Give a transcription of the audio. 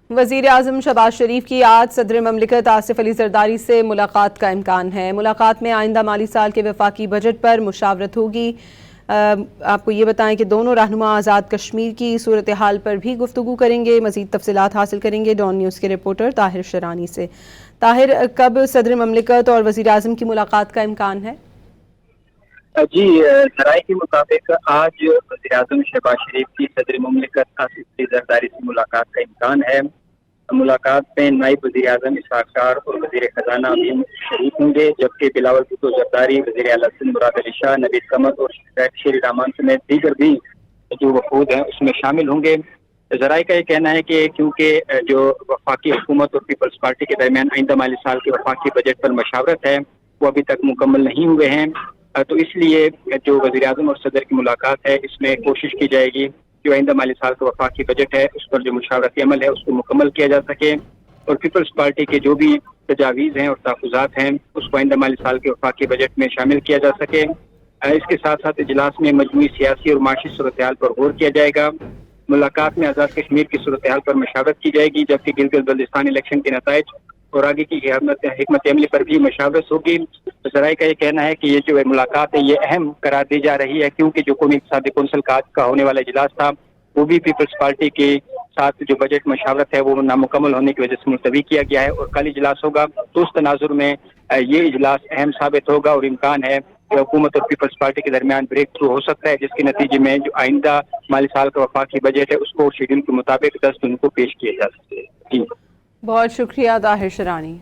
وزیر اعظم شہباز شریف کی آج صدر مملکت آصف علی زرداری سے ملاقات کا امکان ہے۔ ملاقات میں آئندہ مالی سال کے وفاقی بجٹ پر مشاورت ہوگی۔ آپ کو یہ بتائیں کہ دونوں رہنما آزاد کشمیر کی صورتحال پر بھی گفتگو کریں گے۔ مزید تفصیلات حاصل کریں گے ڈان نیوز کے رپورٹر طاہر شرانی سے۔ طاہر، کب صدر مملکت اور وزیر اعظم کی ملاقات کا امکان ہے؟ جی، ذرائع کے مطابق آج وزیر اعظم شہباز شریف کی صدر مملکت آصف علی زرداری سے ملاقات کا امکان ہے۔ ملاقات میں نائب وزیر اعظم اسحاق ڈار اور وزیر خزانہ بھی شریک ہوں گے، جبکہ بلاول بھٹو زرداری، وزیر اعلیٰ سندھ مراد علی شاہ، نوید قمر اور شیری رحمان سمیت دیگر بھی جو وفود ہیں اس میں شامل ہوں گے۔ ذرائع کا یہ کہنا ہے کہ کیونکہ جو وفاقی حکومت اور پیپلز پارٹی کے درمیان آئندہ مالی سال کے وفاقی بجٹ پر مشاورت ہے، وہ ابھی تک مکمل نہیں ہوئے ہیں، تو اس لیے جو وزیر اعظم اور صدر کی ملاقات ہے اس میں کوشش کی جائے گی جو آئندہ مالی سال کا وفاقی بجٹ ہے اس پر جو مشاورتی عمل ہے اس کو مکمل کیا جا سکے، اور پیپلز پارٹی کے جو بھی تجاویز ہیں اور تحفظات ہیں اس کو آئندہ مالی سال کے وفاقی بجٹ میں شامل کیا جا سکے۔ اس کے ساتھ ساتھ اجلاس میں مجموعی سیاسی اور معاشی صورتحال پر غور کیا جائے گا۔ ملاقات میں آزاد کشمیر کی صورتحال پر مشاورت کی جائے گی، جبکہ گلگت بلتستان الیکشن کے نتائج اور آگے کی حکمت عملی پر بھی مشاورت ہوگی۔ ذرائع کا یہ کہنا ہے کہ یہ جو ملاقات ہے یہ اہم قرار دی جا رہی ہے، کیونکہ جو قومی اقتصادی کونسل کا ہونے والا اجلاس تھا وہ بھی پیپلز پارٹی کے ساتھ جو بجٹ مشاورت ہے وہ نامکمل ہونے کی وجہ سے ملتوی کیا گیا ہے، اور کل اجلاس ہوگا، تو اس تناظر میں یہ اجلاس اہم ثابت ہوگا، اور امکان ہے کہ حکومت اور پیپلز پارٹی کے درمیان بریک تھرو ہو سکتا ہے، جس کے نتیجے میں جو آئندہ مالی سال کا وفاقی بجٹ ہے اس کو شیڈول کے مطابق 10 جون کو پیش کیا جا سکے۔ جی، بہت شکریہ طاہر شرانی۔